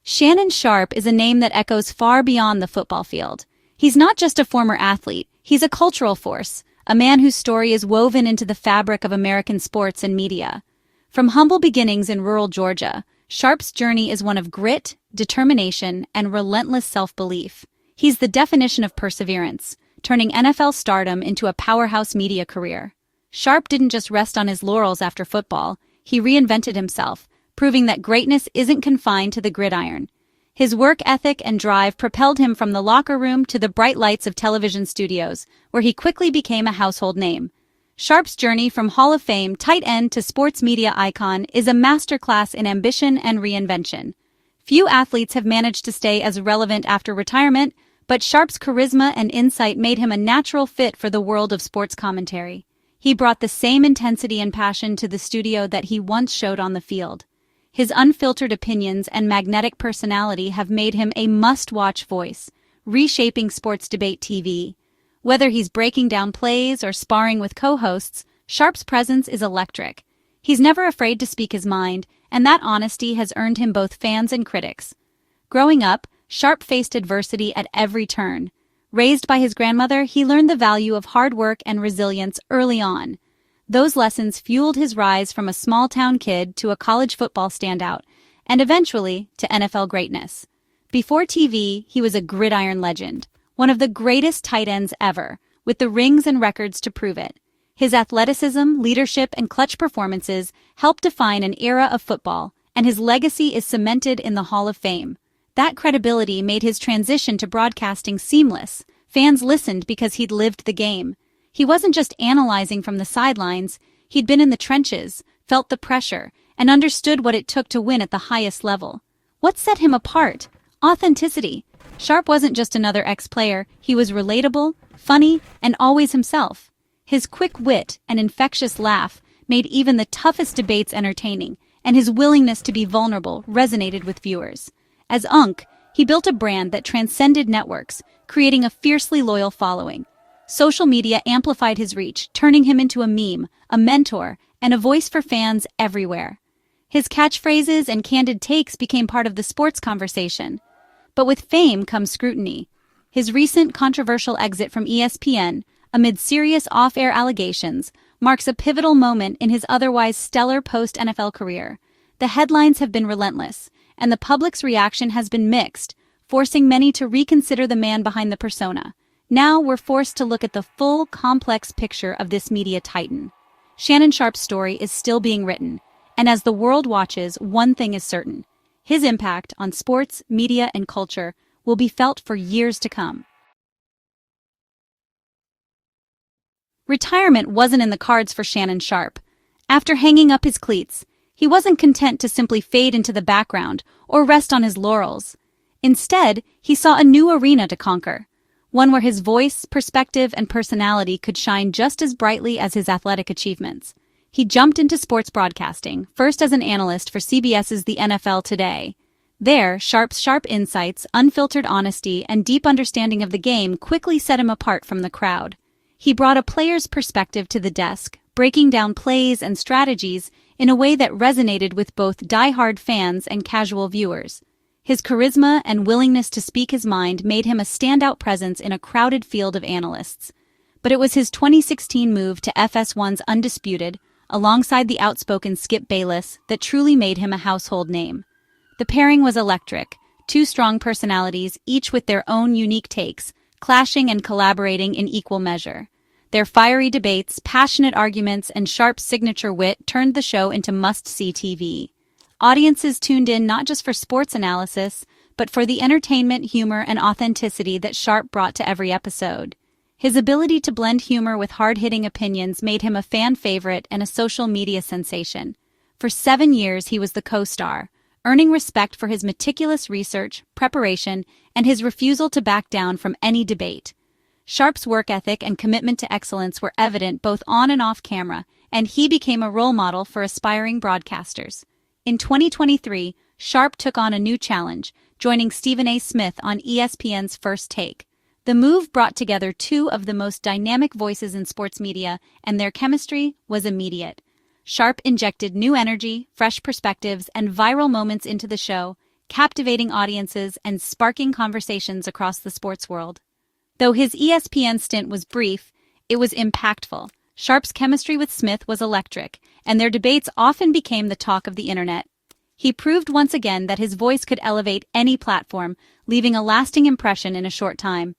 Shannon Sharpe is a name that echoes far beyond the football field. He's not just a former athlete, he's a cultural force, a man whose story is woven into the fabric of American sports and media. From humble beginnings in rural Georgia, Sharpe's journey is one of grit, determination, and relentless self-belief. He's the definition of perseverance, turning NFL stardom into a powerhouse media career. Sharpe didn't just rest on his laurels after football, he reinvented himself, proving that greatness isn't confined to the gridiron. His work ethic and drive propelled him from the locker room to the bright lights of television studios, where he quickly became a household name. Sharpe's journey from Hall of Fame tight end to sports media icon is a masterclass in ambition and reinvention. Few athletes have managed to stay as relevant after retirement, but Sharpe's charisma and insight made him a natural fit for the world of sports commentary. He brought the same intensity and passion to the studio that he once showed on the field. His unfiltered opinions and magnetic personality have made him a must-watch voice, reshaping sports debate TV. Whether he's breaking down plays or sparring with co-hosts, Sharpe's presence is electric. He's never afraid to speak his mind, and that honesty has earned him both fans and critics. Growing up, Sharpe faced adversity at every turn. Raised by his grandmother, he learned the value of hard work and resilience early on. Those lessons fueled his rise from a small-town kid to a college football standout, and eventually to NFL greatness. Before TV, he was a gridiron legend, one of the greatest tight ends ever, with the rings and records to prove it. His athleticism, leadership, and clutch performances helped define an era of football, and his legacy is cemented in the Hall of Fame. That credibility made his transition to broadcasting seamless. Fans listened because he'd lived the game. He wasn't just analyzing from the sidelines, he'd been in the trenches, felt the pressure, and understood what it took to win at the highest level. What set him apart? Authenticity. Sharpe wasn't just another ex-player, he was relatable, funny, and always himself. His quick wit and infectious laugh made even the toughest debates entertaining, and his willingness to be vulnerable resonated with viewers. As Unk, he built a brand that transcended networks, creating a fiercely loyal following. Social media amplified his reach, turning him into a meme, a mentor, and a voice for fans everywhere. His catchphrases and candid takes became part of the sports conversation. But with fame comes scrutiny. His recent controversial exit from ESPN, amid serious off-air allegations, marks a pivotal moment in his otherwise stellar post-NFL career. The headlines have been relentless, and the public's reaction has been mixed, forcing many to reconsider the man behind the persona. Now we're forced to look at the full, complex picture of this media titan. Shannon Sharpe's story is still being written, and as the world watches, one thing is certain. His impact on sports, media, and culture will be felt for years to come. Retirement wasn't in the cards for Shannon Sharpe. After hanging up his cleats, he wasn't content to simply fade into the background or rest on his laurels. Instead, he saw a new arena to conquer, one where his voice, perspective, and personality could shine just as brightly as his athletic achievements. He jumped into sports broadcasting, first as an analyst for CBS's The NFL Today. There, Sharpe's sharp insights, unfiltered honesty, and deep understanding of the game quickly set him apart from the crowd. He brought a player's perspective to the desk, breaking down plays and strategies in a way that resonated with both die-hard fans and casual viewers. His charisma and willingness to speak his mind made him a standout presence in a crowded field of analysts. But it was his 2016 move to FS1's Undisputed, alongside the outspoken Skip Bayless, that truly made him a household name. The pairing was electric, two strong personalities, each with their own unique takes, clashing and collaborating in equal measure. Their fiery debates, passionate arguments, and Sharpe's signature wit turned the show into must-see TV. Audiences tuned in not just for sports analysis, but for the entertainment, humor, and authenticity that Sharpe brought to every episode. His ability to blend humor with hard-hitting opinions made him a fan favorite and a social media sensation. For 7 years, he was the co-star, earning respect for his meticulous research, preparation, and his refusal to back down from any debate. Sharpe's work ethic and commitment to excellence were evident both on and off camera, and he became a role model for aspiring broadcasters. In 2023, Sharpe took on a new challenge, joining Stephen A. Smith on ESPN's First Take. The move brought together two of the most dynamic voices in sports media, and their chemistry was immediate. Sharpe injected new energy, fresh perspectives, and viral moments into the show, captivating audiences and sparking conversations across the sports world. Though his ESPN stint was brief, it was impactful. Sharpe's chemistry with Smith was electric, and their debates often became the talk of the internet. He proved once again that his voice could elevate any platform, leaving a lasting impression in a short time.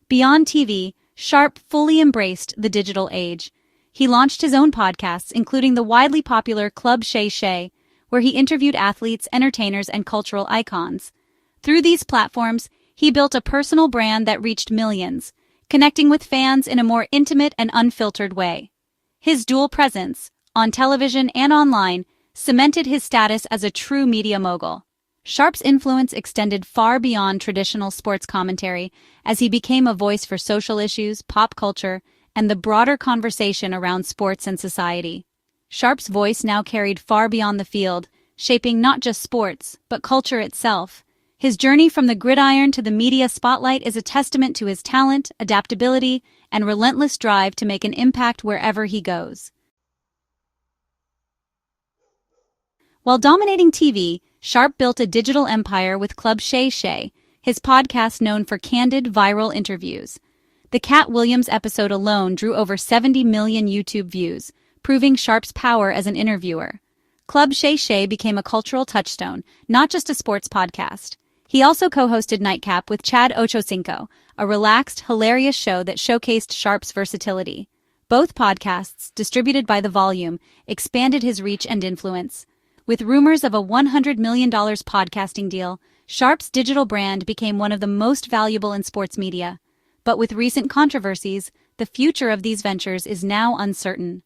Beyond TV, Sharpe fully embraced the digital age. He launched his own podcasts, including the widely popular Club Shay Shay, where he interviewed athletes, entertainers, and cultural icons. Through these platforms, he built a personal brand that reached millions, connecting with fans in a more intimate and unfiltered way. His dual presence, on television and online, cemented his status as a true media mogul. Sharpe's influence extended far beyond traditional sports commentary as he became a voice for social issues, pop culture, and the broader conversation around sports and society. Sharpe's voice now carried far beyond the field, shaping not just sports, but culture itself. His journey from the gridiron to the media spotlight is a testament to his talent, adaptability, and relentless drive to make an impact wherever he goes. While dominating TV, Sharpe built a digital empire with Club Shay Shay, his podcast known for candid, viral interviews. The Cat Williams episode alone drew over 70 million YouTube views, proving Sharpe's power as an interviewer. Club Shay Shay became a cultural touchstone, not just a sports podcast. He also co-hosted Nightcap with Chad Ochocinco, a relaxed, hilarious show that showcased Sharpe's versatility. Both podcasts, distributed by The Volume, expanded his reach and influence. With rumors of a $100 million podcasting deal, Sharpe's digital brand became one of the most valuable in sports media. But with recent controversies, the future of these ventures is now uncertain.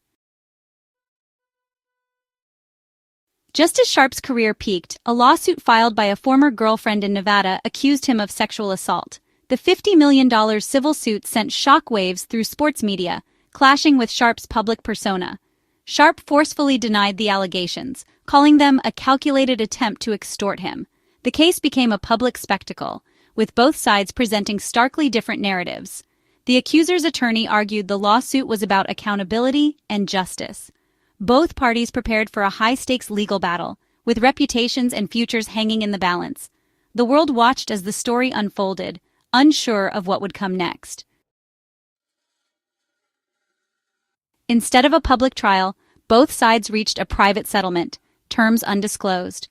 Just as Sharpe's career peaked, a lawsuit filed by a former girlfriend in Nevada accused him of sexual assault. The $50 million civil suit sent shockwaves through sports media, clashing with Sharpe's public persona. Sharpe forcefully denied the allegations, calling them a calculated attempt to extort him. The case became a public spectacle, with both sides presenting starkly different narratives. The accuser's attorney argued the lawsuit was about accountability and justice. Both parties prepared for a high-stakes legal battle, with reputations and futures hanging in the balance. The world watched as the story unfolded, unsure of what would come next. Instead of a public trial, both sides reached a private settlement, terms undisclosed.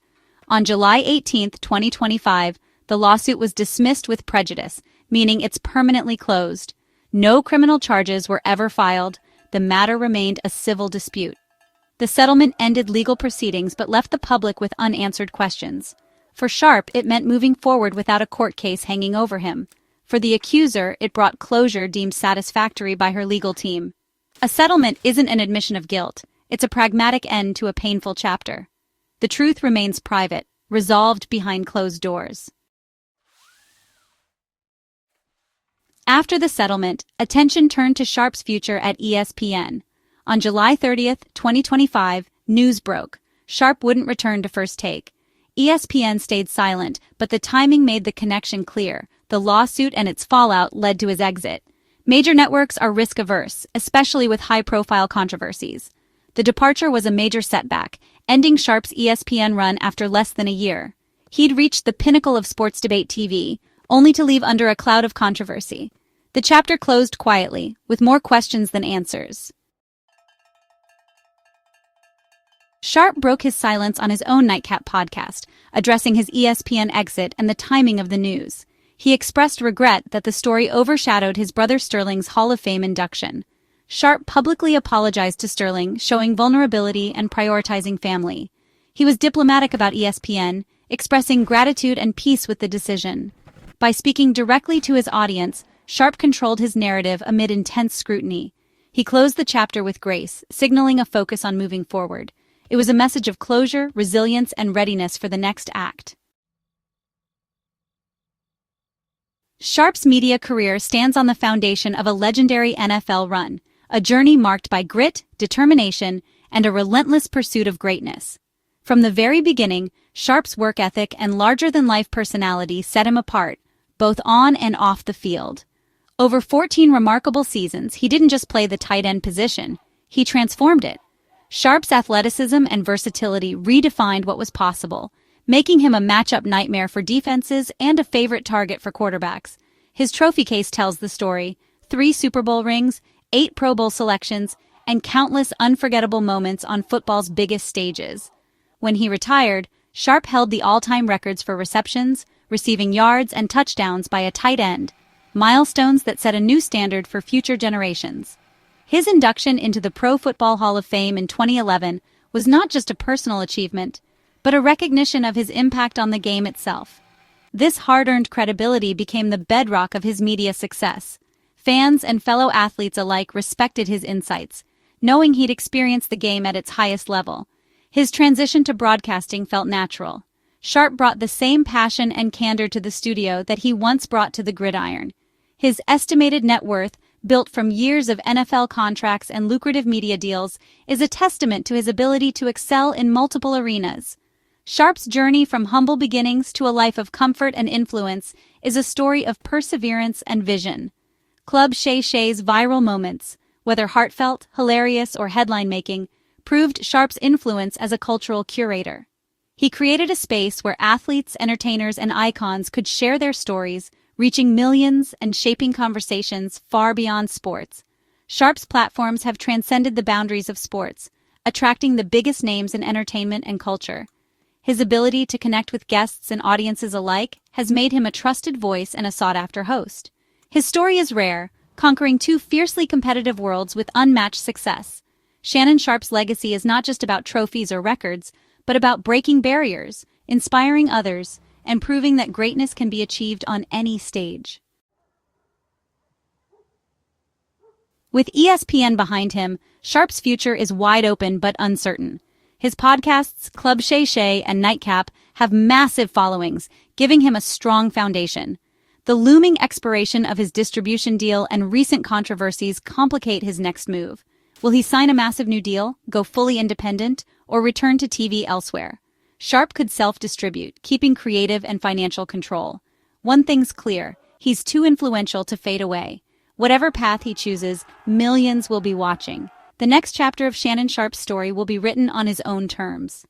On July 18, 2025, the lawsuit was dismissed with prejudice, meaning it's permanently closed. No criminal charges were ever filed. The matter remained a civil dispute. The settlement ended legal proceedings but left the public with unanswered questions. For Sharpe, it meant moving forward without a court case hanging over him. For the accuser, it brought closure deemed satisfactory by her legal team. A settlement isn't an admission of guilt. It's a pragmatic end to a painful chapter. The truth remains private, resolved behind closed doors. After the settlement, attention turned to Sharpe's future at ESPN. On July 30, 2025, news broke. Sharpe wouldn't return to First Take. ESPN stayed silent, but the timing made the connection clear. The lawsuit and its fallout led to his exit. Major networks are risk-averse, especially with high-profile controversies. The departure was a major setback, ending Sharpe's ESPN run after less than a year. He'd reached the pinnacle of sports debate TV, only to leave under a cloud of controversy. The chapter closed quietly, with more questions than answers. Sharpe broke his silence on his own Nightcap podcast, addressing his ESPN exit and the timing of the news. He expressed regret that the story overshadowed his brother Sterling's Hall of Fame induction. Sharpe publicly apologized to Sterling, showing vulnerability and prioritizing family. He was diplomatic about ESPN, expressing gratitude and peace with the decision. By speaking directly to his audience, Sharpe controlled his narrative amid intense scrutiny. He closed the chapter with grace, signaling a focus on moving forward. It was a message of closure, resilience, and readiness for the next act. Sharpe's media career stands on the foundation of a legendary NFL run, a journey marked by grit, determination, and a relentless pursuit of greatness. From the very beginning, Sharpe's work ethic and larger-than-life personality set him apart, both on and off the field. Over 14 remarkable seasons, he didn't just play the tight end position, he transformed it. Sharpe's athleticism and versatility redefined what was possible, making him a matchup nightmare for defenses and a favorite target for quarterbacks. His trophy case tells the story: 3 Super Bowl rings, 8 Pro Bowl selections, and countless unforgettable moments on football's biggest stages. When he retired, Sharpe held the all-time records for receptions, receiving yards, and touchdowns by a tight end, milestones that set a new standard for future generations. His induction into the Pro Football Hall of Fame in 2011 was not just a personal achievement, but a recognition of his impact on the game itself. This hard-earned credibility became the bedrock of his media success. Fans and fellow athletes alike respected his insights, knowing he'd experienced the game at its highest level. His transition to broadcasting felt natural. Sharpe brought the same passion and candor to the studio that he once brought to the gridiron. His estimated net worth, built from years of NFL contracts and lucrative media deals, is a testament to his ability to excel in multiple arenas. Sharpe's journey from humble beginnings to a life of comfort and influence is a story of perseverance and vision. Club Shay Shay's viral moments, whether heartfelt, hilarious, or headline-making, proved Sharpe's influence as a cultural curator. He created a space where athletes, entertainers, and icons could share their stories, reaching millions and shaping conversations far beyond sports. Sharpe's platforms have transcended the boundaries of sports, attracting the biggest names in entertainment and culture. His ability to connect with guests and audiences alike has made him a trusted voice and a sought-after host. His story is rare, conquering 2 fiercely competitive worlds with unmatched success. Shannon Sharpe's legacy is not just about trophies or records, but about breaking barriers, inspiring others, and proving that greatness can be achieved on any stage. With ESPN behind him, Sharpe's future is wide open but uncertain. His podcasts, Club Shay Shay and Nightcap, have massive followings, giving him a strong foundation. The looming expiration of his distribution deal and recent controversies complicate his next move. Will he sign a massive new deal, go fully independent, or return to TV elsewhere? Sharpe could self-distribute, keeping creative and financial control. One thing's clear: he's too influential to fade away. Whatever path he chooses, millions will be watching. The next chapter of Shannon Sharpe's story will be written on his own terms.